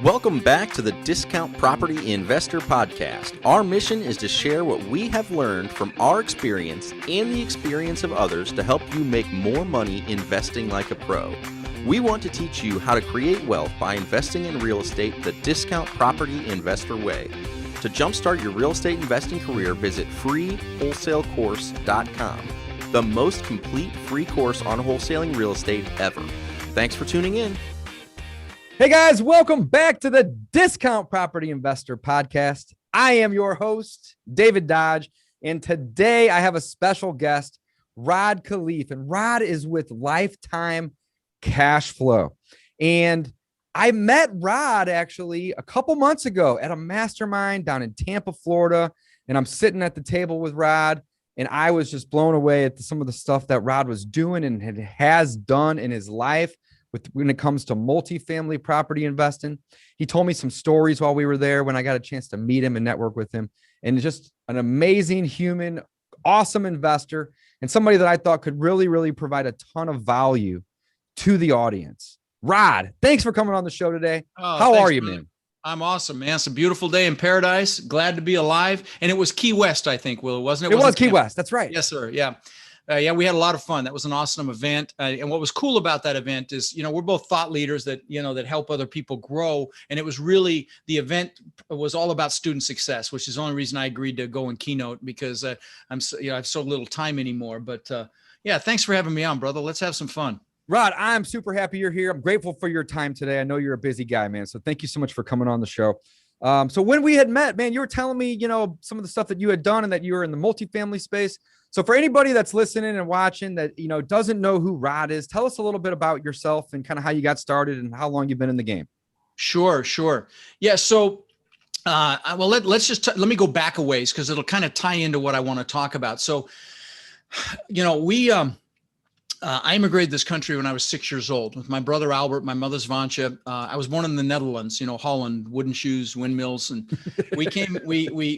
Welcome back to the Discount Property Investor Podcast. Our mission is to share what we have learned from our experience and the experience of others to help you make more money investing like a pro. We want to teach you how to create wealth by investing in real estate the Discount Property Investor way. To jumpstart your real estate investing career, visit freewholesalecourse.com, the most complete free course on wholesaling real estate ever. Thanks for tuning in. Hey guys, welcome back to the Discount Property Investor Podcast. I am your host, David Dodge, and today I have a special guest, Rod Khleif, and Rod is with Lifetime Cashflow. And I met Rod actually a couple months ago at a mastermind down in Tampa, Florida, and I'm sitting at the table with Rod, and I was just blown away at some of the stuff that Rod was doing and has done in his life when it comes to multifamily property investing. He told me some stories while we were there when I got a chance to meet him and network with him, and just an amazing human, awesome investor, and somebody that I thought could really provide a ton of value to the audience. Rod, thanks for coming on the show today. How are you, man? I'm awesome, man. It's a beautiful day in paradise. Glad to be alive. And it was Key West, I think, Will, wasn't it? It was Key West. That's right. Yes, sir. Yeah. We had a lot of fun. That was an awesome event. And what was cool about that event is, we're both thought leaders that help other people grow. And it was really, the event was all about student success, which is the only reason I agreed to go and keynote, because I have so little time anymore. But thanks for having me on, brother. Let's have some fun. Rod, I'm super happy you're here. I'm grateful for your time today. I know you're a busy guy, man. So thank you so much for coming on the show. So when we had met, man, you were telling me, some of the stuff that you had done and that you were in the multifamily space. So for anybody that's listening and watching that, doesn't know who Rod is, tell us a little bit about yourself and kind of how you got started and how long you've been in the game. Sure. Yeah. So, let me go back a ways, because it'll kind of tie into what I want to talk about. So, I immigrated this country when I was 6 years old with my brother Albert, my mother's Vansha. I was born in the Netherlands, Holland, wooden shoes, windmills, and we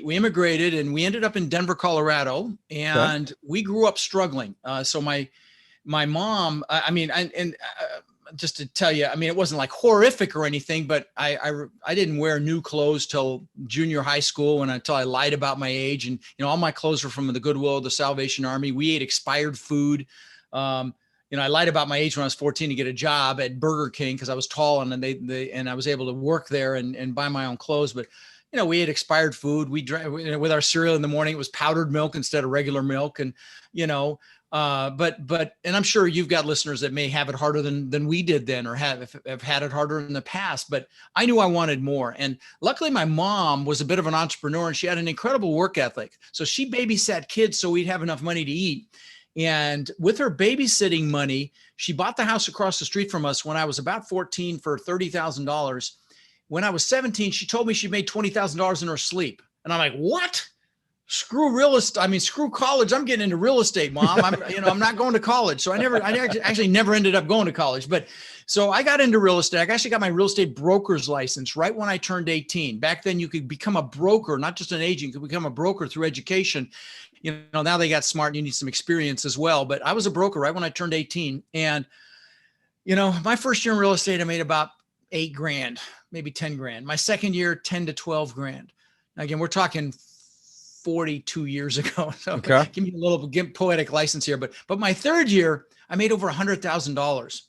immigrated, and we ended up in Denver, Colorado, and we grew up struggling. So my mom, just to tell you, it wasn't like horrific or anything, but I didn't wear new clothes till junior high school, until I lied about my age, and all my clothes were from the Goodwill, the Salvation Army. We ate expired food. I lied about my age when I was 14 to get a job at Burger King because I was tall, and and I was able to work there and buy my own clothes. But, we ate expired food. We drank with our cereal in the morning. It was powdered milk instead of regular milk. And, and I'm sure you've got listeners that may have it harder than we did then, or have had it harder in the past, but I knew I wanted more. And luckily my mom was a bit of an entrepreneur, and she had an incredible work ethic. So she babysat kids so we'd have enough money to eat. And with her babysitting money, she bought the house across the street from us when I was about 14 for $30,000. When I was 17, she told me she made $20,000 in her sleep. And I'm like, what? Screw real estate. Screw college. I'm getting into real estate, Mom. I'm not going to college. So I actually never ended up going to college. But so I got into real estate. I actually got my real estate broker's license right when I turned 18. Back then you could become a broker, not just an agent. You could become a broker through education. Now they got smart and you need some experience as well. But I was a broker right when I turned 18. And, my first year in real estate, I made about $8,000, maybe $10,000. My second year, 10 to 12 grand. Now, again, we're talking 42 years ago. So okay. Give me a little poetic license here. But my third year, I made over $100,000.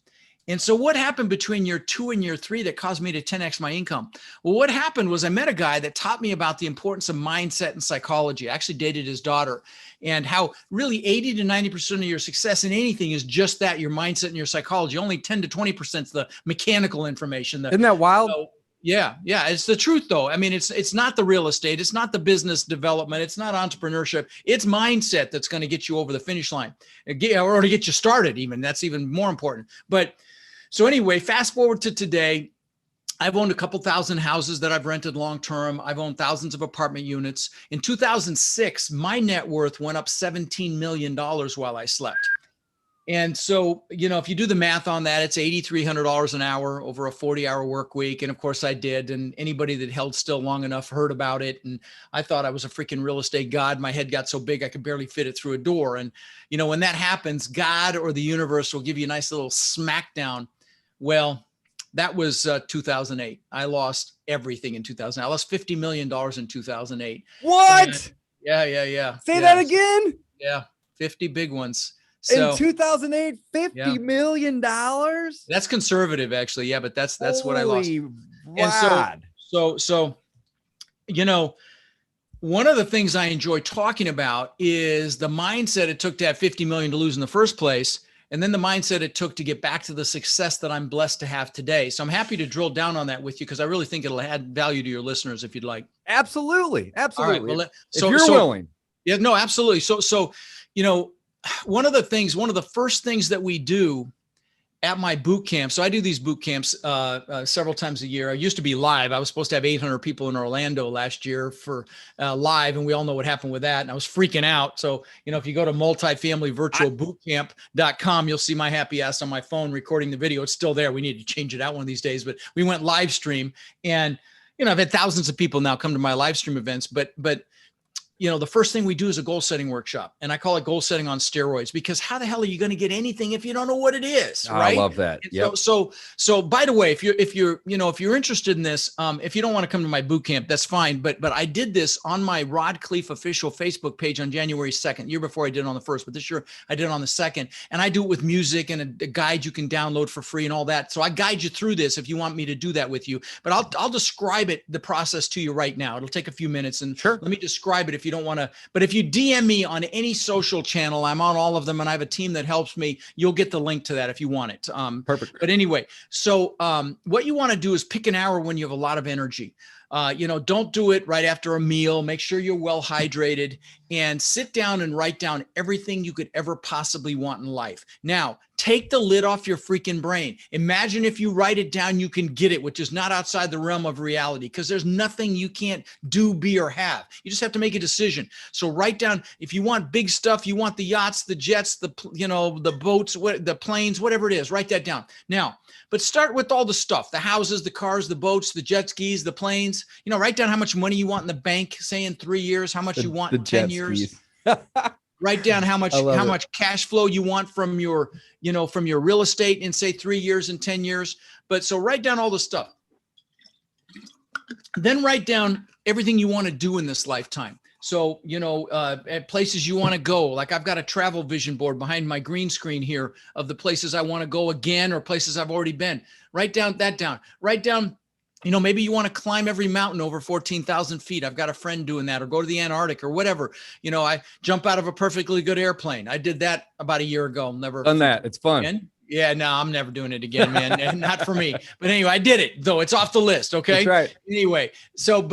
And so what happened between year 2 and year 3 that caused me to 10x my income? Well, what happened was I met a guy that taught me about the importance of mindset and psychology. I actually dated his daughter, and how really 80 to 90% of your success in anything is just that, your mindset and your psychology. Only 10 to 20% is the mechanical information. Isn't that wild? Yeah. It's the truth though. It's not the real estate. It's not the business development. It's not entrepreneurship. It's mindset that's going to get you over the finish line, or to get you started even. That's even more important. But so anyway, fast forward to today. I've owned a couple thousand houses that I've rented long-term. I've owned thousands of apartment units. In 2006, my net worth went up $17 million while I slept. And so, if you do the math on that, it's $8,300 an hour over a 40-hour work week. And of course I did. And anybody that held still long enough heard about it. And I thought I was a freaking real estate god. My head got so big I could barely fit it through a door. And, when that happens, God or the universe will give you a nice little smackdown. Well, That was 2008. I lost everything in 2000. I lost $50 million in 2008. What? And yeah. Say that again. Yeah. 50 big ones. So, in 2008, $50 million. That's conservative, actually. Yeah, but that's what I lost. Rod. And so, one of the things I enjoy talking about is the mindset it took to have 50 million to lose in the first place, and then the mindset it took to get back to the success that I'm blessed to have today. So I'm happy to drill down on that with you because I really think it'll add value to your listeners if you'd like. Absolutely. All right, well, if you're willing. Yeah, no, absolutely. So, one of the first things that we do at my boot camp. So I do these boot camps several times a year. I used to be live. I was supposed to have 800 people in Orlando last year for live. And we all know what happened with that. And I was freaking out. So, if you go to multifamilyvirtualbootcamp.com, you'll see my happy ass on my phone recording the video. It's still there. We need to change it out one of these days, but we went live stream and, I've had thousands of people now come to my live stream events, but the first thing we do is a goal setting workshop, and I call it goal setting on steroids because how the hell are you going to get anything if you don't know what it is? Right? I love that. Yep. So by the way, if you're interested in this, if you don't want to come to my boot camp, that's fine. But I did this on my Rod Khleif official Facebook page on January 2nd, year before I did it on the 1st, but this year I did it on the 2nd, and I do it with music and a guide you can download for free and all that. So I guide you through this if you want me to do that with you, but I'll describe the process to you right now. It'll take a few minutes, and sure. Let me describe it if you don't want to, but if you DM me on any social channel, I'm on all of them and I have a team that helps me. You'll get the link to that if you want it. Perfect. But anyway, so what you want to do is pick an hour when you have a lot of energy. Don't do it right after a meal. Make sure you're well hydrated and sit down and write down everything you could ever possibly want in life. Now, take the lid off your freaking brain. Imagine if you write it down, you can get it, which is not outside the realm of reality because there's nothing you can't do, be, or have. You just have to make a decision. So write down, if you want big stuff, you want the yachts, the jets, the boats, the planes, whatever it is, write that down. Now, but start with all the stuff, the houses, the cars, the boats, the jet skis, the planes, write down how much money you want in the bank, say in 3 years, how much you want in 10 years. Write down how much cash flow you want from your real estate in say 3 years and 10 years. But so write down all the stuff. Then write down everything you want to do in this lifetime. So, at places you want to go, like I've got a travel vision board behind my green screen here of the places I want to go again or places I've already been. Write down. Write down, maybe you want to climb every mountain over 14,000 feet. I've got a friend doing that, or go to the Antarctic or whatever. I jump out of a perfectly good airplane. I did that about a year ago. Never done that. It's fun. Again. Yeah, no, I'm never doing it again, man. Not for me. But anyway, I did it though. It's off the list. Okay. That's right. Anyway, so,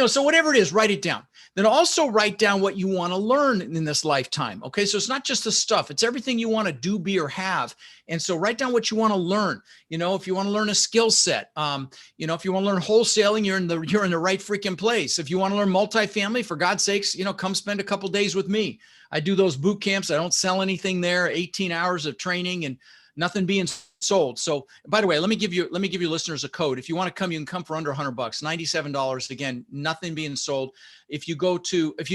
so whatever it is, write it down. Then also write down what you want to learn in this lifetime. Okay. So it's not just the stuff, it's everything you want to do, be, or have. And so write down what you want to learn. If you want to learn a skill set, if you want to learn wholesaling, you're in the right freaking place. If you want to learn multifamily, for God's sakes, come spend a couple days with me. I do those boot camps. I don't sell anything there, 18 hours of training and nothing being sold. So by the way, let me give you listeners a code. If you want to come, you can come for under $100, $97. Again, nothing being sold. If you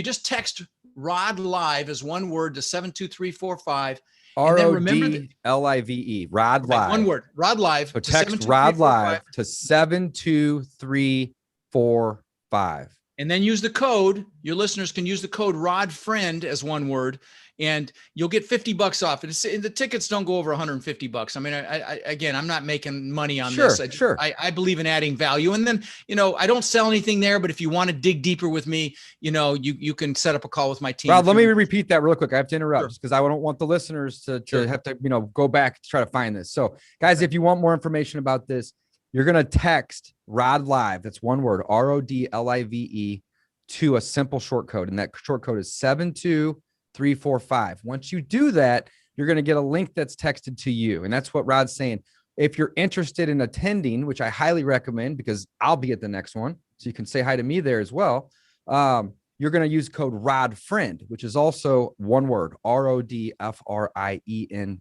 just text Rod Live as one word to 72345, RODLIVE, Rod Live. One word, Rod Live. So text Rod Live to 72345. And then use the code. Your listeners can use the code Rod Friend as one word, and you'll get $50 off. The tickets don't go over $150. I mean, again, I'm not making money on this. Sure. I believe in adding value. And then, I don't sell anything there, but if you want to dig deeper with me, you can set up a call with my team. Rod, let me repeat that real quick. I have to interrupt just because I don't want the listeners to have to, go back to try to find this. So guys, if you want more information about this, you're going to text Rod Live. That's one word, RODLIVE, to a simple short code. And that short code is 72345. Once you do that, you're going to get a link that's texted to you. And that's what Rod's saying. If you're interested in attending, which I highly recommend because I'll be at the next one, so you can say hi to me there as well. You're going to use code Rod Friend, which is also one word, RODFRIEND.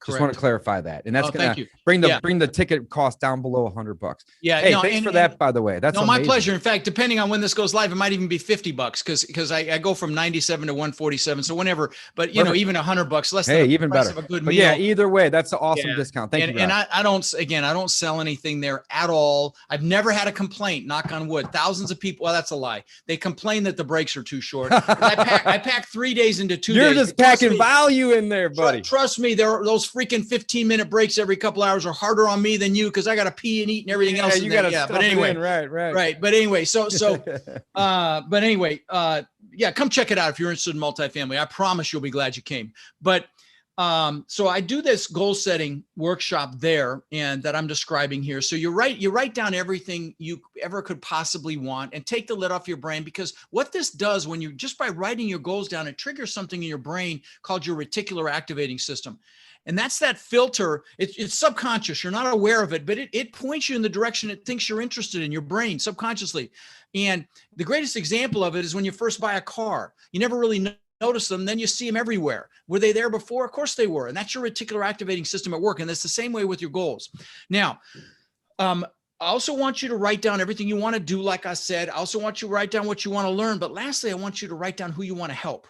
Just want to clarify that. And that's going to bring the ticket cost down below $100. Yeah. Hey, thanks for that, by the way. That's my pleasure. In fact, depending on when this goes live, it might even be $50 because I go from 97 to 147. So whenever, but even $100 less than even better. Of a good but meal. Yeah, either way, that's an awesome discount. Thank you. And I don't sell anything there at all. I've never had a complaint, knock on wood. Thousands of people. Well, that's a lie. They complain that the brakes are too short. I pack 3 days into 2 days. You're just packing value in there, buddy. Trust me, those freaking 15-minute breaks every couple hours are harder on me than you because I got to pee and eat and everything else. You got to but anyway, right. But anyway, come check it out if you're interested in multifamily. I promise you'll be glad you came. But so I do this goal setting workshop there and that I'm describing here. So you write down everything you ever could possibly want and take the lid off your brain, because what this does when you just by writing your goals down, it triggers something in your brain called your reticular activating system. And that's that filter. It's subconscious. You're not aware of it, but it points you in the direction it thinks you're interested in, your brain subconsciously. And the greatest example of it is when you first buy a car. You never really notice them, then you see them everywhere. Were they there before? Of course they were. And that's your reticular activating system at work. And that's the same way with your goals. Now, I also want you to write down everything you want to do. Like I said, I also want you to write down what you want to learn. But lastly, I want you to write down who you want to help.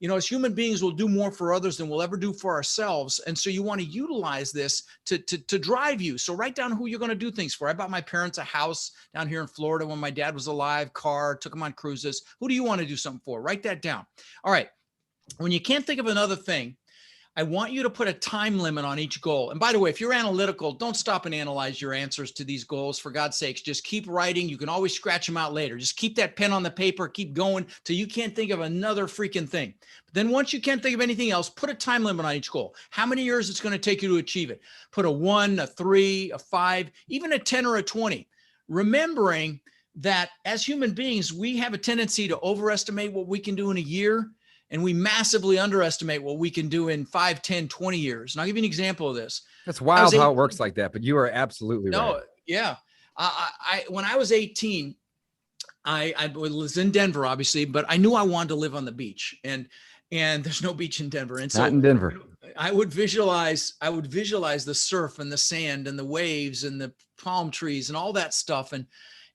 As human beings, we'll do more for others than we'll ever do for ourselves. And so you want to utilize this to drive you. So write down who you're going to do things for. I bought my parents a house down here in Florida when my dad was alive, car, took them on cruises. Who do you want to do something for? Write that down. All right. When you can't think of another thing, I want you to put a time limit on each goal. And by the way, if you're analytical, don't stop and analyze your answers to these goals. For God's sakes, just keep writing. You can always scratch them out later. Just keep that pen on the paper, keep going till you can't think of another freaking thing. But then once you can't think of anything else, put a time limit on each goal. How many years it's going to take you to achieve it? Put a 1, a 3, a 5, even a 10 or a 20. Remembering that as human beings, we have a tendency to overestimate what we can do in a year. And we massively underestimate what we can do in 5, 10, 20 years. And I'll give you an example of this. That's wild how it works like that, but you are absolutely right. Yeah. When I was 18, I was in Denver, obviously, but I knew I wanted to live on the beach. And there's no beach in Denver. And so not in Denver. I would visualize the surf and the sand and the waves and the palm trees and all that stuff.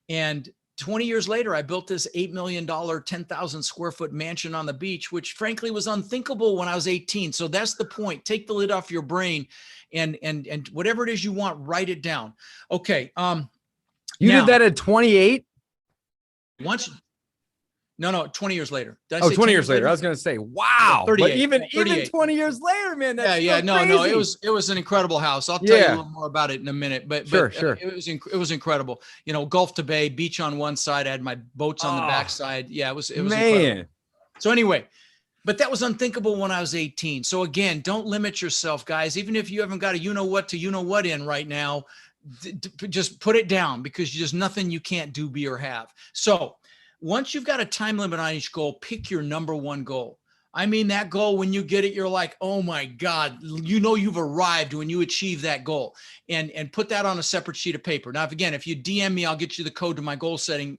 And 20 years later, I built this $8 million, 10,000 square foot mansion on the beach, which frankly was unthinkable when I was 18. So that's the point. Take the lid off your brain and whatever it is you want, write it down. Okay. You did that at 28? No, 20 years later. 20 years later. I was going to say, wow. 38, but even 20 years later, man, that's no, it was an incredible house. I'll tell you a little more about it in a minute, but sure. It was incredible. Gulf to bay, beach on one side. I had my boats on the backside. Yeah, it was incredible. So anyway, but that was unthinkable when I was 18. So again, don't limit yourself, guys. Even if you haven't got a you-know-what in right now, just put it down, because there's nothing you can't do, be, or have. So once you've got a time limit on each goal, pick your number one goal. I mean, that goal, when you get it, you're like, oh my God, you've arrived when you achieve that goal, and put that on a separate sheet of paper. Now, if you DM me, I'll get you the code to my goal setting.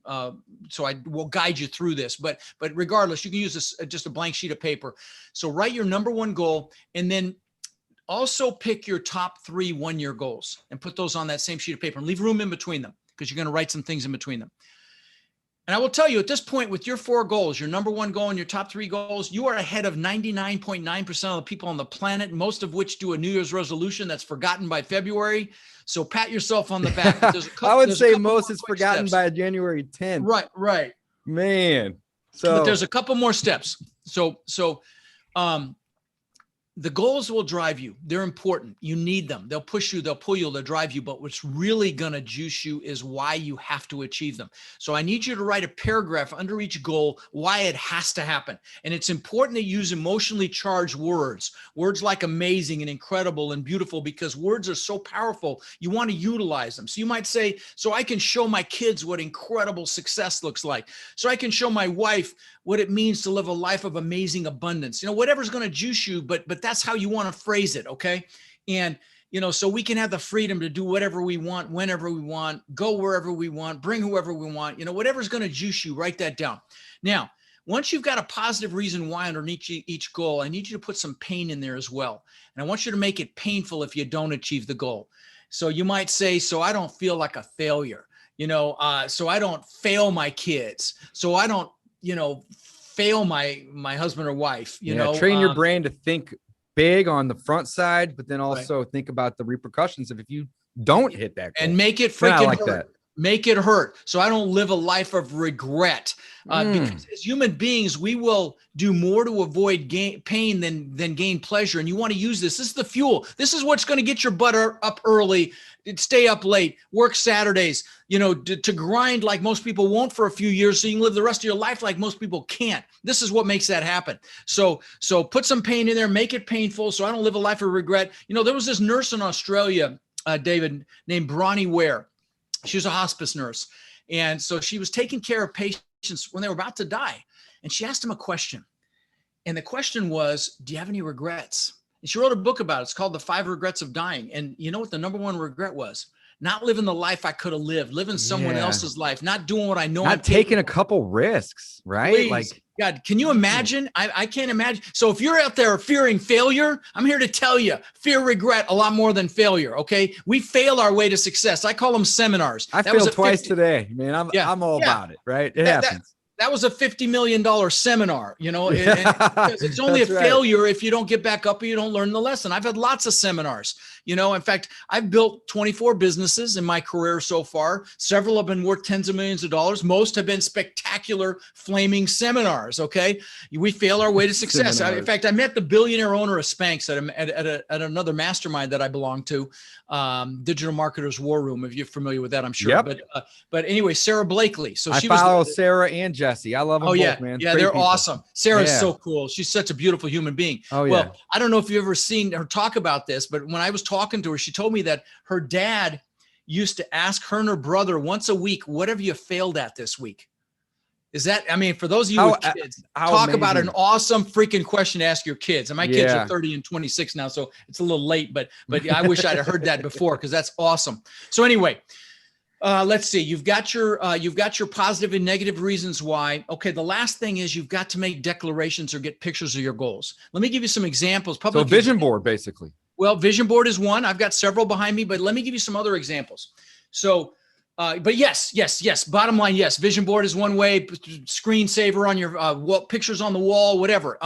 So I will guide you through this, but regardless, you can use this just a blank sheet of paper. So write your number one goal, and then also pick your top 3 1-year goals and put those on that same sheet of paper, and leave room in between them, because you're going to write some things in between them. And I will tell you, at this point, with your 4 goals, your number one goal and your top 3 goals, you are ahead of 99.9% of the people on the planet, most of which do a New Year's resolution that's forgotten by February. So pat yourself on the back. I would say most is forgotten by January 10th. Right. Man. But there's a couple more steps. So the goals will drive you. They're important. You need them. They'll push you, they'll pull you, they'll drive you. But what's really going to juice you is why you have to achieve them. So I need you to write a paragraph under each goal, why it has to happen. And it's important to use emotionally charged words like amazing and incredible and beautiful, because words are so powerful. You want to utilize them. So you might say, so I can show my kids what incredible success looks like. So I can show my wife what it means to live a life of amazing abundance. Whatever's going to juice you, but that's how you want to phrase it. Okay. And, so we can have the freedom to do whatever we want, whenever we want, go wherever we want, bring whoever we want, whatever's going to juice you, write that down. Now, once you've got a positive reason why underneath each goal, I need you to put some pain in there as well. And I want you to make it painful if you don't achieve the goal. So you might say, so I don't feel like a failure, so I don't fail my kids. So I don't, fail my husband or wife, train your brain to think big on the front side, but then also think about the repercussions of if you don't hit that goal. And make it freaking hurt. Make it hurt. So I don't live a life of regret. Because as human beings, we will do more to avoid pain than gain pleasure. And you want to use this. This is the fuel. This is what's going to get your butt up early, stay up late, work Saturdays, to grind like most people won't for a few years so you can live the rest of your life like most people can't. This is what makes that happen. So put some pain in there, make it painful so I don't live a life of regret. There was this nurse in Australia, David, named Bronnie Ware. She was a hospice nurse. And so she was taking care of patients when they were about to die. And she asked them a question. And the question was, do you have any regrets? And she wrote a book about it. It's called The 5 Regrets of Dying. And you know what the number one regret was? Not living the life I could have lived, living someone else's life, not doing what I know. Not taking a couple risks, right? Please. Like, God, can you imagine? I can't imagine. So if you're out there fearing failure, I'm here to tell you, fear regret a lot more than failure. Okay. We fail our way to success. I call them seminars. I failed twice today, man. I'm all about it. Right. It happens. That was a $50 million seminar, because it's only a failure if you don't get back up or you don't learn the lesson. I've had lots of seminars, in fact, I've built 24 businesses in my career so far. Several have been worth tens of millions of dollars. Most have been spectacular flaming seminars. Okay. We fail our way to success. In fact, I met the billionaire owner of Spanx at another mastermind that I belong to, Digital Marketers War Room, if you're familiar with that, I'm sure. Yep. But anyway, Sarah Blakely. So I follow Sarah and Jesse. I love them both, man. Yeah, they're awesome. Sarah's so cool. She's such a beautiful human being. Well, I don't know if you've ever seen her talk about this, but when I was talking to her, she told me that her dad used to ask her and her brother once a week, what have you failed at this week? Is that, for those of you with kids, talk about an awesome freaking question to ask your kids. And my kids are 30 and 26 now, so it's a little late, but I wish I'd have heard that before because that's awesome. So anyway, let's see. You've got your positive and negative reasons why. Okay, the last thing is you've got to make declarations or get pictures of your goals. Let me give you some examples. So vision board, basically. Well, vision board is one. I've got several behind me, but let me give you some other examples. So, but yes. Bottom line, yes. Vision board is one way. Screensaver on your pictures on the wall, whatever.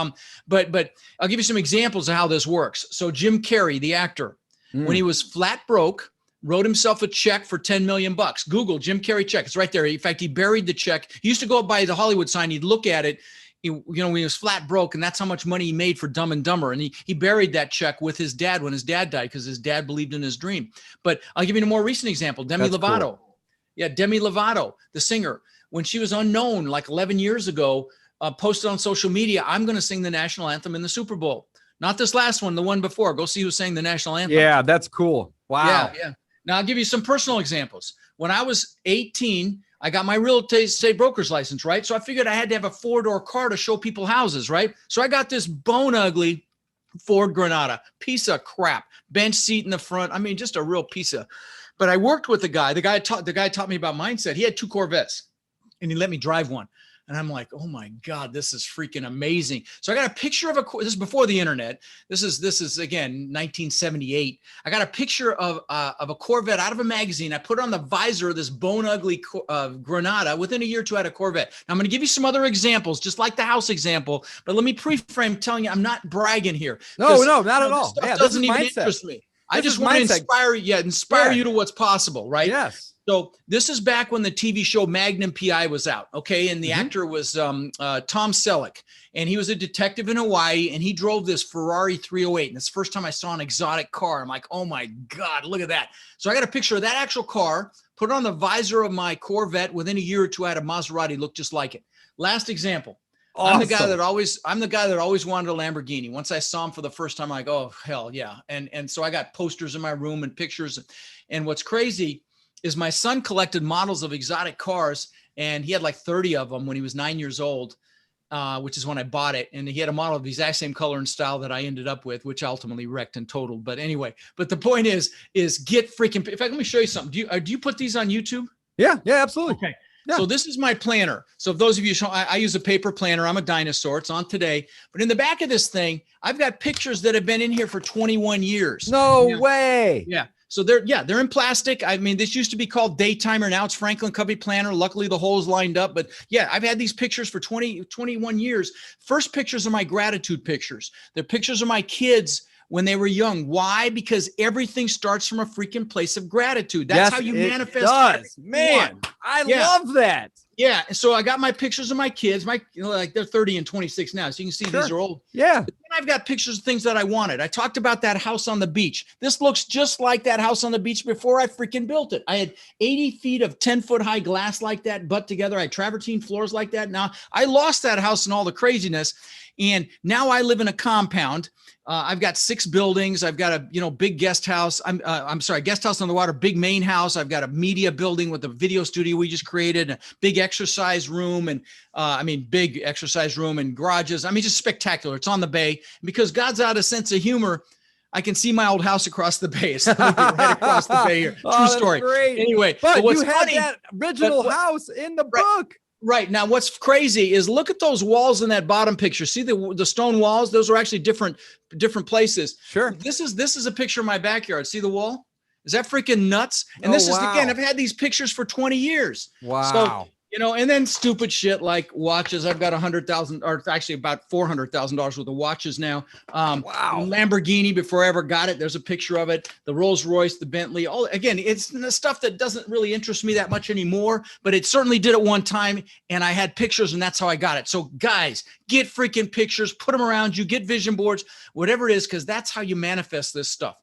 But I'll give you some examples of how this works. So Jim Carrey, the actor, when he was flat broke, wrote himself a check for $10 million. Google Jim Carrey check. It's right there. In fact, he buried the check. He used to go up by the Hollywood sign. He'd look at it, when he was flat broke, and that's how much money he made for Dumb and Dumber. And he buried that check with his dad when his dad died because his dad believed in his dream. But I'll give you a more recent example. Demi Lovato. Cool. Yeah, Demi Lovato, the singer, when she was unknown like 11 years ago, posted on social media, I'm going to sing the national anthem in the Super Bowl. Not this last one, the one before. Go see who sang the national anthem. Yeah, that's cool. Wow. Yeah. Now, I'll give you some personal examples. When I was 18, I got my real estate broker's license, right? So I figured I had to have a 4-door car to show people houses, right? So I got this bone ugly Ford Granada, piece of crap, bench seat in the front. Just a real piece of, but I worked with the guy taught me about mindset. He had 2 Corvettes and he let me drive one. And I'm like, oh my God, this is freaking amazing. So I got a picture of this is before the internet. This is again, 1978. I got a picture of a Corvette out of a magazine. I put it on the visor of this bone ugly Granada. Within a year or two, I had a Corvette. Now I'm going to give you some other examples, just like the house example, but let me pre-frame telling you, I'm not bragging here. No, not at all. Yeah, doesn't even interest me. I just want to inspire you to what's possible, right? Yes. So this is back when the TV show Magnum PI was out, okay? And the actor was Tom Selleck, and he was a detective in Hawaii, and he drove this Ferrari 308. And it's the first time I saw an exotic car. I'm like, oh my God, look at that. So I got a picture of that actual car, put it on the visor of my Corvette. Within a year or two, I had a Maserati look just like it. Last example. Awesome. I'm the guy that always wanted a Lamborghini. Once I saw him for the first time, I'm like, oh, hell yeah. And so I got posters in my room and pictures. And what's crazy is my son collected models of exotic cars, and he had like 30 of them when he was 9 years old, which is when I bought it. And he had a model of the exact same color and style that I ended up with, which ultimately wrecked and totaled. But anyway, but the point is get freaking, in fact, let me show you something. Do you put these on YouTube? Yeah, absolutely. Okay. Yeah. So this is my planner. So if those of you, I use a paper planner. I'm a dinosaur. It's on today. But in the back of this thing, I've got pictures that have been in here for 21 years. No way. Yeah. So they're in plastic. I mean, this used to be called Daytimer. Now it's Franklin Covey Planner. Luckily the hole's lined up, but yeah, I've had these pictures for 21 years. First pictures are my gratitude pictures. They're pictures of my kids when they were young. Why? Because everything starts from a freaking place of gratitude. That's how you manifest. Does. Man, I love that. Yeah. And so I got my pictures of my kids, like they're 30 and 26 now. So you can see these are old. Yeah. But then I've got pictures of things that I wanted. I talked about that house on the beach. This looks just like that house on the beach before I freaking built it. I had 80 feet of 10-foot high glass like that, butt together. I had travertine floors like that. Now I lost that house and all the craziness. And now I live in a compound. I've got 6 buildings. I've got a, big guest house. Guest house on the water, big main house. I've got a media building with a video studio we just created, a big exercise room and big exercise room and garages. Just spectacular. It's on the bay. Because God's out a sense of humor, I can see my old house across the bay. It's right across the bay here. True story. Great. Anyway, but you had that original house in the book. Right. Now, what's crazy is look at those walls in that bottom picture. See the stone walls? Those are actually different places. Sure. This is a picture of my backyard. See the wall? Is that freaking nuts? And this is, again, I've had these pictures for 20 years. Wow. So, and then stupid shit like watches. I've got $100,000 or actually about $400,000 worth of watches now. Wow. Lamborghini before I ever got it. There's a picture of it. The Rolls Royce, the Bentley. Again, it's the stuff that doesn't really interest me that much anymore, but it certainly did at one time. And I had pictures and that's how I got it. So guys, get freaking pictures, put them around you, get vision boards, whatever it is, because that's how you manifest this stuff.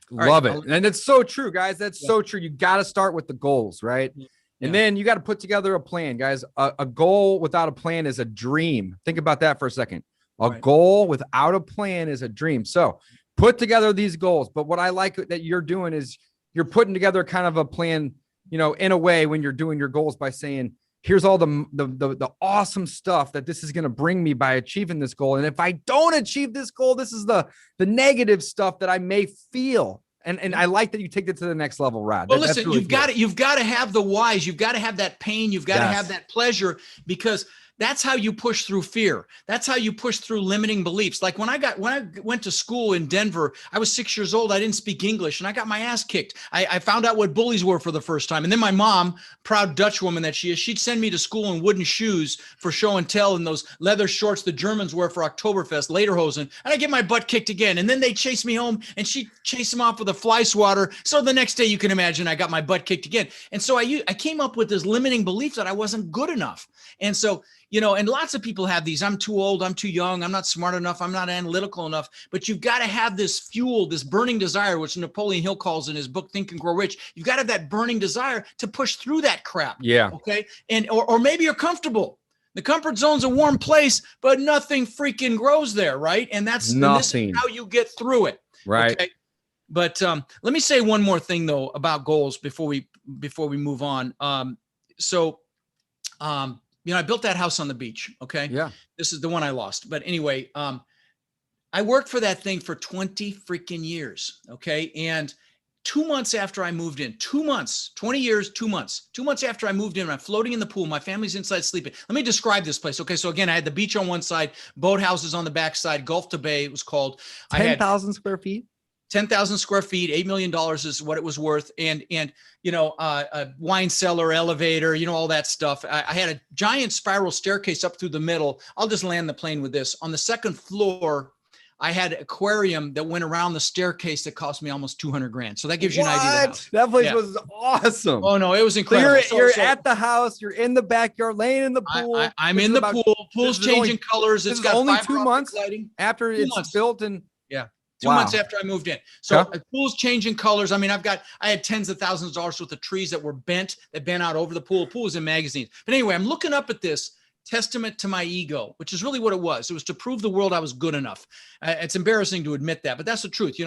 Love it. And it's so true, guys. That's so true. You got to start with the goals, right? And then you got to put together a plan, guys. A goal without a plan is a dream. Think about that for a second. A goal without a plan is a dream. So put together these goals. But what I like that you're doing is you're putting together kind of a plan, in a way when you're doing your goals by saying, here's all the awesome stuff that this is going to bring me by achieving this goal. And if I don't achieve this goal, this is the negative stuff that I may feel. And I like that you take it to the next level, Rod. Well, listen, really you've got to have the whys. You've got to have that pain. You've got to have that pleasure, because that's how you push through fear. That's how you push through limiting beliefs. Like when I went to school in Denver, I was 6 years old. I didn't speak English and I got my ass kicked. I found out what bullies were for the first time. And then my mom, proud Dutch woman that she is, she'd send me to school in wooden shoes for show and tell and those leather shorts the Germans wear for Oktoberfest, lederhosen. And I get my butt kicked again. And then they chase me home and she chased them off with a fly swatter. So the next day, you can imagine, I got my butt kicked again. And so I came up with this limiting belief that I wasn't good enough. And so, and lots of people have these. I'm too old. I'm too young. I'm not smart enough. I'm not analytical enough. But you've got to have this fuel, this burning desire, which Napoleon Hill calls in his book, Think and Grow Rich. You've got to have that burning desire to push through that crap. Yeah. Okay. And, or maybe you're comfortable. The comfort zone's a warm place, but nothing freaking grows there. Right. And this is how you get through it. Right. Okay? But let me say one more thing though about goals before we move on. I built that house on the beach. Okay. Yeah. This is the one I lost. But anyway, I worked for that thing for 20 freaking years. Okay. And 2 months after I moved in, 2 months, 20 years, 2 months, 2 months after I moved in, I'm floating in the pool. My family's inside sleeping. Let me describe this place. Okay. So again, I had the beach on one side, boat houses on the back side, Gulf to Bay, it was called. 10,000 square feet. 10,000 square feet, $8 million is what it was worth. And a wine cellar, elevator, all that stuff. I had a giant spiral staircase up through the middle. I'll just land the plane with this. On the second floor, I had an aquarium that went around the staircase that cost me almost $200,000. So that gives you an idea. Of that place was awesome. Oh no, it was incredible. So you're at the house, you're in the backyard, laying in the pool. I'm in the pool. Pool's changing colors. It's got only 2 months lighting. After it's built and 2 months after I moved in. So the pool's changing colors. I had tens of thousands of dollars worth of trees that were bent out over the pool. The pool was in magazines. But anyway, I'm looking up at this testament to my ego, which is really what it was. It was to prove the world I was good enough. It's embarrassing to admit that, but that's the truth.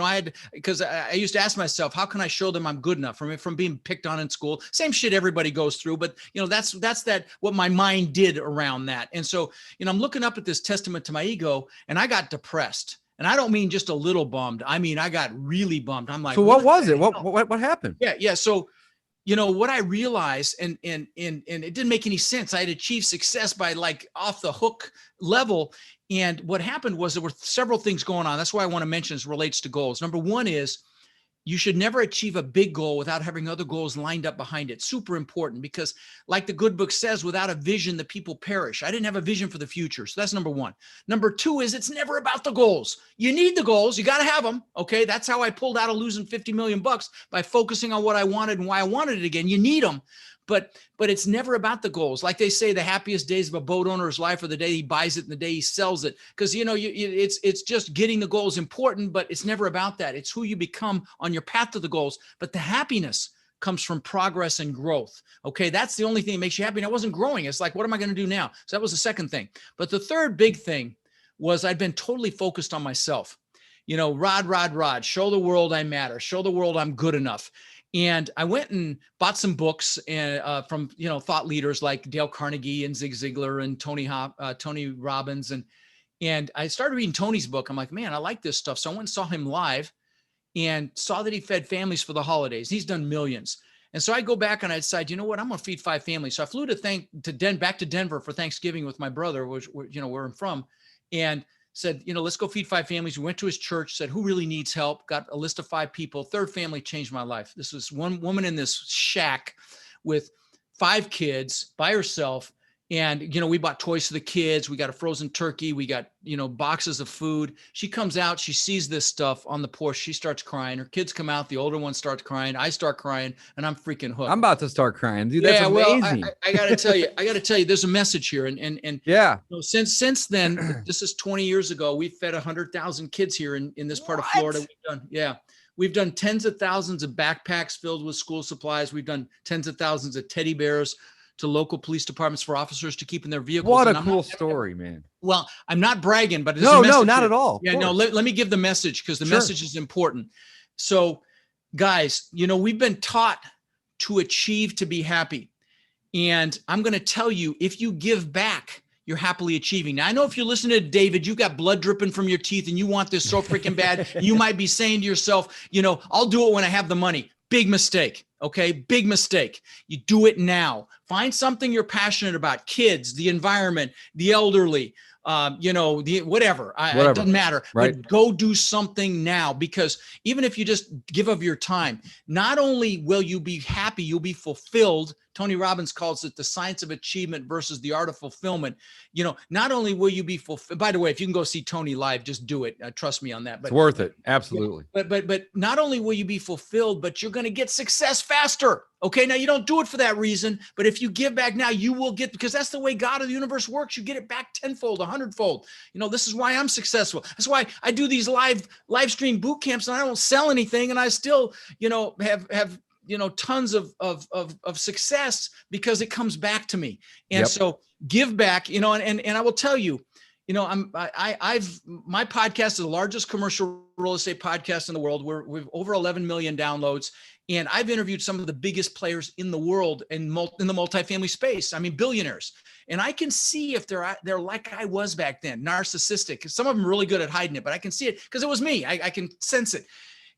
Because I used to ask myself, how can I show them I'm good enough from being picked on in school? Same shit everybody goes through, but that's what my mind did around that. And so, I'm looking up at this testament to my ego and I got depressed. And I don't mean just a little bummed. I got really bummed. I'm like, so what was it? What happened? Yeah. So what I realized, and it didn't make any sense. I had achieved success by like off the hook level. And what happened was there were several things going on. That's why I want to mention this relates to goals. Number one is you should never achieve a big goal without having other goals lined up behind it. Super important, because like the good book says, without a vision, the people perish. I didn't have a vision for the future. So that's number one. Number two is it's never about the goals. You need the goals. You got to have them. Okay. That's how I pulled out of losing 50 million bucks, by focusing on what I wanted and why I wanted it again. You need them. But it's never about the goals. Like they say, the happiest days of a boat owner's life are the day he buys it and the day he sells it. Because, it's just getting the goals important, but it's never about that. It's who you become on your path to the goals. But the happiness comes from progress and growth. Okay. That's the only thing that makes you happy. And I wasn't growing. It's like, what am I going to do now? So that was the second thing. But the third big thing was I'd been totally focused on myself. Rod, show the world I matter. Show the world I'm good enough. And I went and bought some books from thought leaders like Dale Carnegie and Zig Ziglar and Tony Robbins, and I started reading Tony's book. I'm like, man, I like this stuff. So I went and saw him live, and saw that he fed families for the holidays. He's done millions. And so I go back and I decide, you know what, I'm going to feed 5 families. So I flew back to Denver for Thanksgiving with my brother, where I'm from, and said, let's go feed 5 families. We went to his church, said, who really needs help? Got a list of 5 people. Third family changed my life. This was one woman in this shack with 5 kids by herself. And, we bought toys for the kids. We got a frozen turkey. We got, boxes of food. She comes out, she sees this stuff on the porch. She starts crying. Her kids come out. The older one starts crying. I start crying, and I'm freaking hooked. I'm about to start crying, dude. That's amazing. Well, I got to tell you, there's a message here. And yeah, since then, this is 20 years ago, we've fed 100,000 kids here in this part of Florida. We've done tens of thousands of backpacks filled with school supplies. We've done tens of thousands of teddy bears to local police departments for officers to keep in their vehicles. What a cool story, man. Well, I'm not bragging, but no, not at all. Yeah, no, let me give the message, because the message is important. So guys, we've been taught to achieve, to be happy. And I'm going to tell you, if you give back, you're happily achieving. Now, I know if you're listening to David, you've got blood dripping from your teeth and you want this so freaking bad. You might be saying to yourself, I'll do it when I have the money. Big mistake. Okay. Big mistake. You do it now. Find something you're passionate about. Kids, the environment, the elderly, whatever. It doesn't matter. Right. But go do something now, because even if you just give of your time, not only will you be happy, you'll be fulfilled. Tony Robbins calls it the science of achievement versus the art of fulfillment. Not only will you be fulfilled, by the way, if you can go see Tony live, just do it. Trust me on that. But it's worth it. Absolutely. But not only will you be fulfilled, but you're going to get success faster. Okay. Now you don't do it for that reason, but if you give back now, you will get, because that's the way God of the universe works. You get it back 10-fold, 100-fold. This is why I'm successful. That's why I do these live stream boot camps, and I don't sell anything. And I still, have tons of success, because it comes back to me. And so give back, and I will tell you, my podcast is the largest commercial real estate podcast in the world. We've over 11 million downloads, and I've interviewed some of the biggest players in the world in the multifamily space. I mean, billionaires. And I can see if they're like I was back then, narcissistic. Some of them are really good at hiding it, but I can see it because it was me. I can sense it,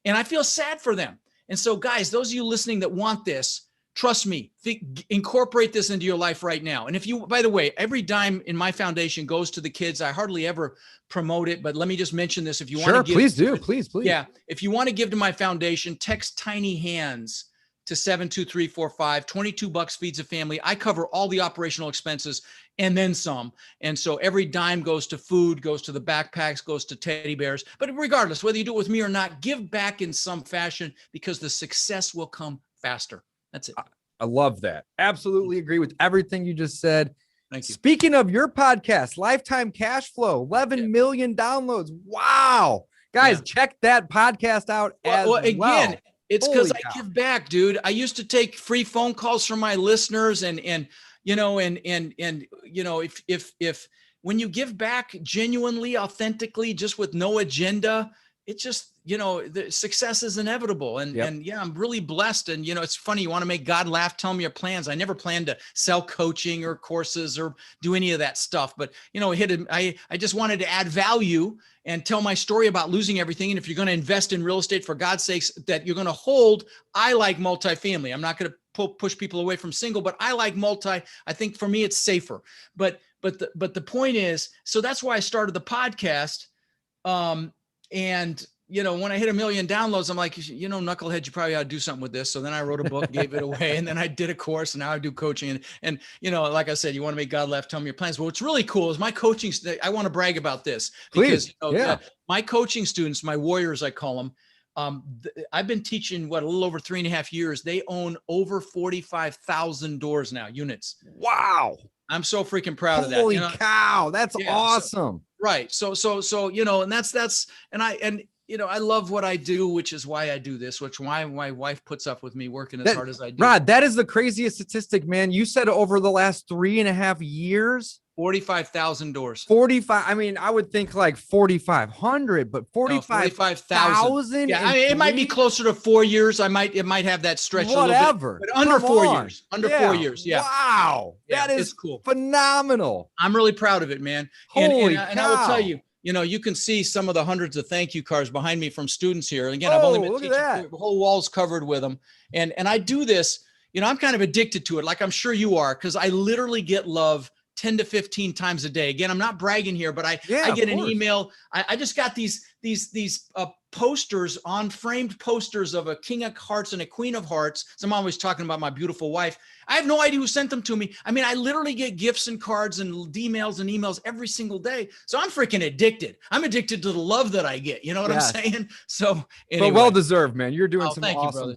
and I feel sad for them. And so guys, those of you listening that want this, trust me, incorporate this into your life right now. And if you, by the way, every dime in my foundation goes to the kids. I hardly ever promote it, but let me just mention this. If you want to give, please do. Please. Yeah. If you want to give to my foundation, text Tinyhands to 72345, $22 feeds a family. I cover all the operational expenses and then some. And so every dime goes to food, goes to the backpacks, goes to teddy bears. But regardless, whether you do it with me or not, give back in some fashion, because the success will come faster. That's it. I love that. Absolutely agree with everything you just said. Thank you. Speaking of your podcast, Lifetime Cashflow, 11 million downloads. Wow. Guys, check that podcast out again. It's because I give back, dude. I used to take free phone calls from my listeners, and if when you give back genuinely, authentically, just with no agenda, it just, the success is inevitable. And, Yep. and yeah, I'm really blessed. And, it's funny. You want to make God laugh, tell me your plans. I never planned to sell coaching or courses or do any of that stuff, but, I just wanted to add value and tell my story about losing everything. And if you're going to invest in real estate, for God's sakes, that you're going to hold, I like multifamily. I'm not going to push people away from single, but I like multi. I think for me, it's safer. But the point is, so that's why I started the podcast. And when I hit 1 million downloads, I'm like, knucklehead, you probably ought to do something with this. So then I wrote a book, gave it away, and then I did a course, and now I do coaching. And like I said, you want to make God laugh, tell me your plans. Well, what's really cool is my coaching. I want to brag about this because my coaching students, my warriors, I call them. I've been teaching a little over 3.5 years. They own over 45,000 doors now, units. Wow. I'm so freaking proud of that. Holy cow. That's awesome. Right. So, and that's, I love what I do, which is why I do this, why my wife puts up with me working as hard as I do. Rod, that is the craziest statistic, man. You said over the last 3.5 years, 45,000 doors. 45. I mean, I would think like 4,500, but 45,000. Yeah, it might be closer to 4 years. It might have that stretch Whatever. a little bit, but under 4 years. Under 4 years. Yeah. Wow. Yeah, that is cool. Phenomenal. I'm really proud of it, man. Holy cow. And I will tell you, you can see some of the hundreds of thank you cards behind me from students here. And again, I've only been teaching, the whole wall's covered with them. And I do this, I'm kind of addicted to it, like I'm sure you are, because I literally get love 10 to 15 times a day. Again, I'm not bragging here, but I get an email. I just got these posters, framed posters of a King of Hearts and a Queen of Hearts. So I'm always talking about my beautiful wife. I have no idea who sent them to me. I mean, I literally get gifts and cards and emails every single day. So I'm freaking addicted. I'm addicted to the love that I get. You know what I'm saying? So anyway. But well-deserved, man. You're doing some awesome,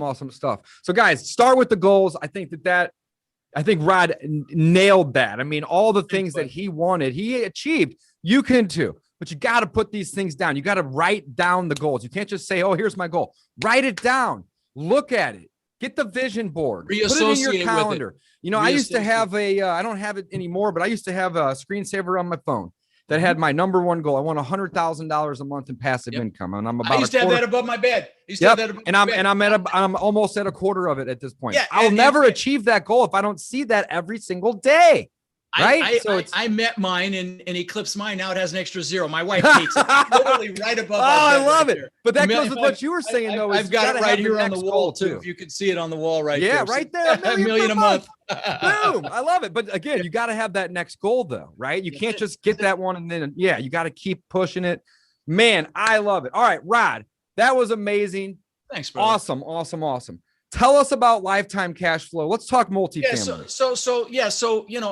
awesome stuff. So guys, start with the goals. I think Rod nailed that. I mean, all the things that he wanted, he achieved. You can too, but you got to put these things down. You got to write down the goals. You can't just say, oh, here's my goal. Write it down. Look at it. Get the vision board. Put it in your calendar. I used to have I don't have it anymore, but I used to have a screensaver on my phone that had my number one goal. I want $100,000 a month in passive income. And I'm about I used to have that above my bed. I'm almost at a quarter of it at this point. Yeah, I'll never achieve that goal if I don't see that every single day. Right. I met mine and eclipsed mine. Now it has an extra 0. My wife hates it. Literally right above. I love it. But that goes with what you were saying, though. I've got it right here on the wall too. If you can see it on the wall right there. Yeah, right there. $1 million a month. Boom. I love it. But again, you got to have that next goal, though, right? You can't just get that one and then, you got to keep pushing it. Man, I love it. All right, Rod, that was amazing. Thanks, brother. Awesome. Tell us about lifetime cash flow. Let's talk multifamily. So,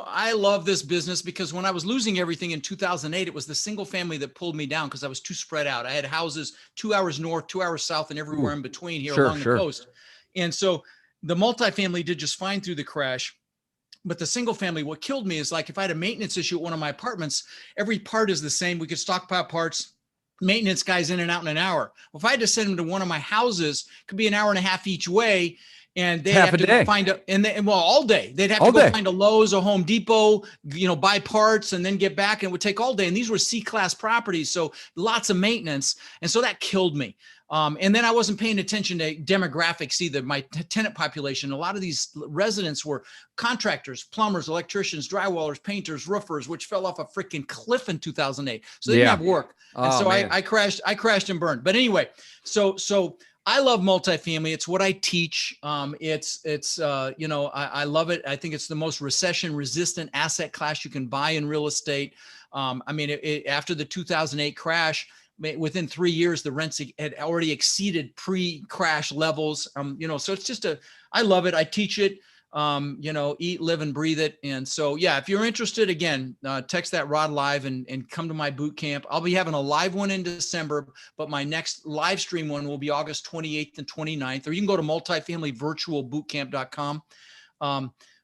I love this business because when I was losing everything in 2008, it was the single family that pulled me down because I was too spread out. I had houses 2 hours north, 2 hours south, and everywhere in between here along the coast. And so the multifamily did just fine through the crash. But the single family, what killed me is like if I had a maintenance issue at one of my apartments, every part is the same. We could stockpile parts. Maintenance guys in and out in an hour. Well, if I had to send them to one of my houses, it could be an hour and a half each way, and they have to go find all day. They'd have to go find a Lowe's, a Home Depot, buy parts, and then get back, and it would take all day. And these were C-class properties, so lots of maintenance, and so that killed me. And then I wasn't paying attention to demographics either. My tenant population, a lot of these residents were contractors, plumbers, electricians, drywallers, painters, roofers, which fell off a freaking cliff in 2008. So they didn't have work. And so I crashed and burned. But anyway, so I love multifamily. It's what I teach. I love it. I think it's the most recession resistant asset class you can buy in real estate. After the 2008 crash, within 3 years, the rents had already exceeded pre-crash levels. So it's just I love it. I teach it, eat, live, and breathe it. And so, if you're interested, again, text that Rod Live and come to my boot camp. I'll be having a live one in December, but my next live stream one will be August 28th and 29th, or you can go to multifamilyvirtualbootcamp.com.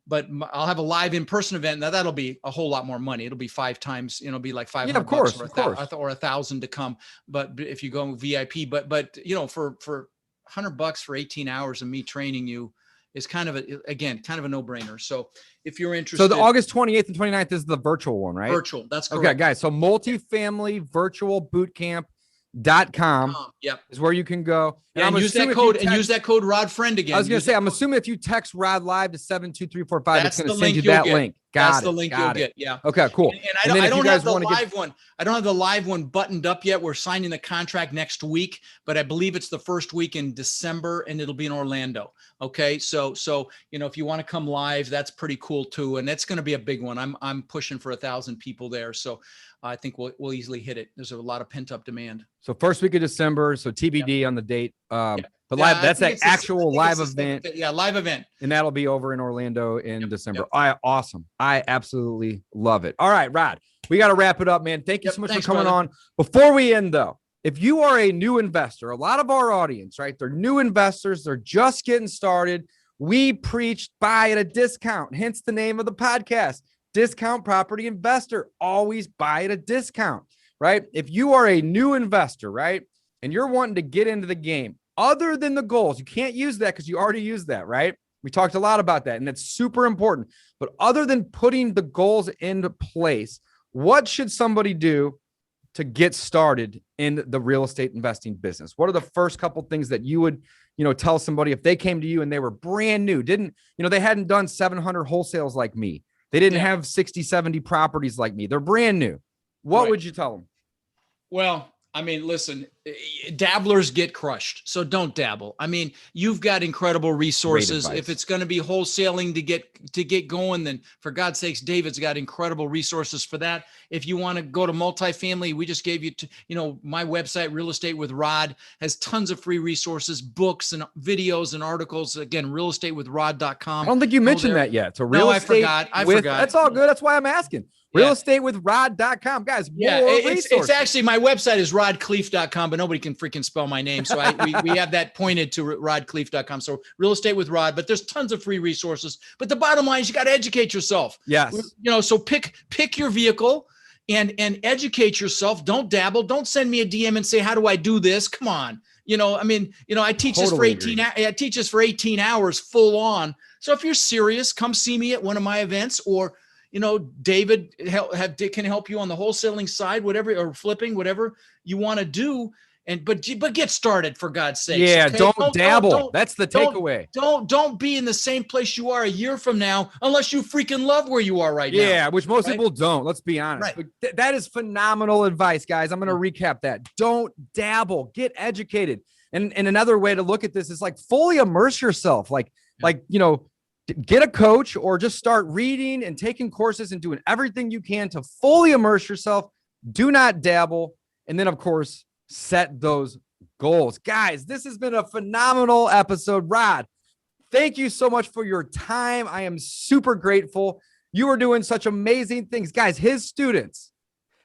But I'll have a live in-person event. Now that'll be a whole lot more money. It'll be 5 times, it'll be like $500 or $1,000 to come. But if you go VIP, but for $100 for 18 hours of me training you is kind of a no-brainer. So if you're interested. So the August 28th and 29th is the virtual one, right? Virtual. That's correct. Okay, guys. So multifamily virtual boot camp. Yep. is where you can go. And use that code use that code Rod Friend again. I was going to say, I'm assuming if you text Rod Live to 72345, it's going to send you that link. That's the link you'll get. Yeah. Okay, cool. And I don't have the live one. I don't have the live one buttoned up yet. We're signing the contract next week, but I believe it's the first week in December and it'll be in Orlando. Okay. So, if you want to come live, that's pretty cool too. And that's going to be a big one. I'm pushing for 1,000 people there. So I think we'll easily hit it. There's a lot of pent up demand. So first week of December. So TBD on the date. But live, that's an actual live event. Live event. And that'll be over in Orlando in December. Awesome. I absolutely love it. All right, Rod, we got to wrap it up, man. Thank you so much for coming on. Before we end though, if you are a new investor, a lot of our audience, right? They're new investors. They're just getting started. We preach buy at a discount, hence the name of the podcast. Discount Property Investor, always buy at a discount, right? If you are a new investor, right, and you're wanting to get into the game, other than the goals, you can't use that because you already used that, right? We talked a lot about that, and that's super important. But other than putting the goals into place, what should somebody do to get started in the real estate investing business? What are the first couple things that you would, tell somebody if they came to you and they were brand new, they hadn't done 700 wholesales like me. They didn't have 60, 70 properties like me. They're brand new. What would you tell them? Well, I mean, listen, dabblers get crushed. So don't dabble. I mean, you've got incredible resources. If it's going to be wholesaling to get going, then for God's sakes, David's got incredible resources for that. If you want to go to multifamily, we just gave you, my website, Real Estate with Rod, has tons of free resources, books and videos and articles. Again, realestatewithrod.com. I don't think you mentioned that yet. So I forgot. That's all good. That's why I'm asking. Realestatewithrod.com, guys. It's actually, my website is rodkhleif.com, but nobody can freaking spell my name. So we have that pointed to rodkhleif.com. So Real Estate with Rod, but there's tons of free resources. But the bottom line is you got to educate yourself. Yes. So pick your vehicle and educate yourself. Don't dabble. Don't send me a DM and say, how do I do this? Come on. I teach this for 18. I teach this for 18 hours full on. So if you're serious, come see me at one of my events, or David can help you on the wholesaling side, whatever, or flipping, whatever you want to do. But get started, for God's sake. Yeah. Okay? Don't dabble. That's the takeaway. Don't be in the same place you are a year from now, unless you freaking love where you are right now. Yeah. Which most people don't. Let's be honest. Right. But that is phenomenal advice, guys. I'm going to recap that. Don't dabble, get educated. And another way to look at this is like fully immerse yourself. Get a coach or just start reading and taking courses and doing everything you can to fully immerse yourself. Do not dabble. And then, of course, set those goals. Guys, this has been a phenomenal episode. Rod, thank you so much for your time. I am super grateful. You are doing such amazing things. Guys, his students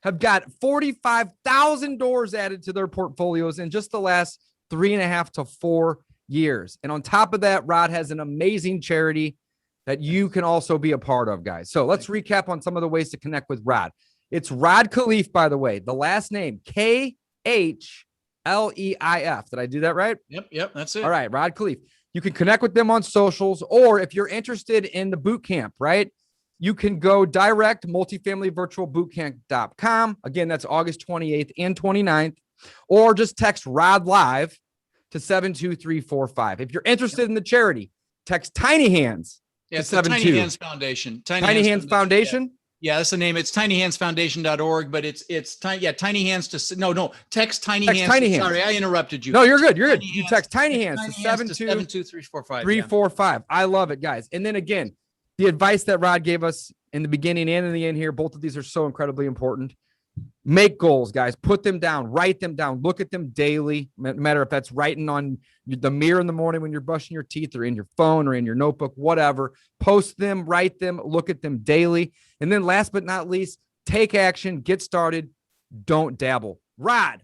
have got 45,000 doors added to their portfolios in just the last 3.5 to 4 years. And on top of that, Rod has an amazing charity that you can also be a part of, guys. So let's recap on some of the ways to connect with Rod. It's Rod Khleif, by the way. The last name, Khleif. Did I do that right? Yep, that's it. All right, Rod Khleif. You can connect with them on socials, or if you're interested in the boot camp, right? You can go direct multifamilyvirtualbootcamp.com. Again, that's August 28th and 29th, or just text Rod Live to 72345. If you're interested in the charity, text Tiny Hands. Yeah, it's the Tiny Hands Foundation. Tiny Hands Foundation. Yeah, that's the name. It's tinyhandsfoundation.org, but it's Tiny Hands to text Tiny Hands. Tiny Hands. Sorry, I interrupted you. No, you're good. You're good. You text Tiny Hands to 72345. 345. I love it, guys. And then again, the advice that Rod gave us in the beginning and in the end here, both of these are so incredibly important. Make goals, guys. Put them down. Write them down. Look at them daily. No matter if that's writing on the mirror in the morning when you're brushing your teeth, or in your phone, or in your notebook, whatever. Post them, write them, look at them daily. And then last but not least, take action, get started. Don't dabble. Rod,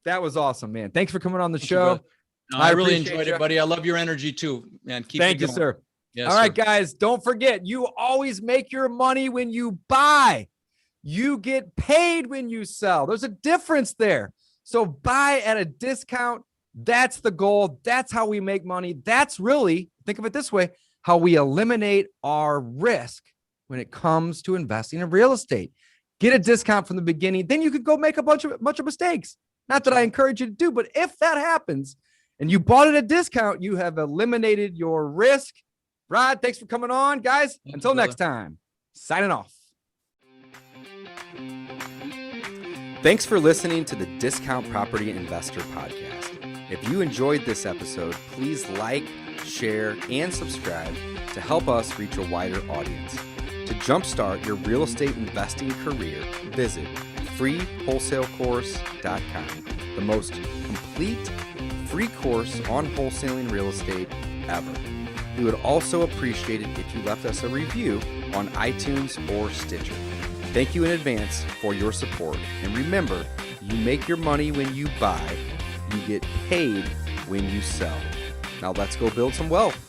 that was awesome, man. Thanks for coming on the show. I really enjoyed it, buddy. I love your energy too, man. Thank you, sir. Yes, all right, guys, don't forget, you always make your money when you buy. You get paid when you sell. There's a difference there. So buy at a discount. That's the goal. That's how we make money. That's really, think of it this way, how we eliminate our risk when it comes to investing in real estate. Get a discount from the beginning. Then you could go make a bunch of mistakes. Not that I encourage you to do, but if that happens and you bought it at a discount, you have eliminated your risk. Rod, thanks for coming on, guys. Until next time, signing off. Thanks for listening to the Discount Property Investor Podcast. If you enjoyed this episode, please like, share, and subscribe to help us reach a wider audience. To jumpstart your real estate investing career, visit freewholesalecourse.com, the most complete free course on wholesaling real estate ever. We would also appreciate it if you left us a review on iTunes or Stitcher. Thank you in advance for your support. And remember, you make your money when you buy, you get paid when you sell. Now let's go build some wealth.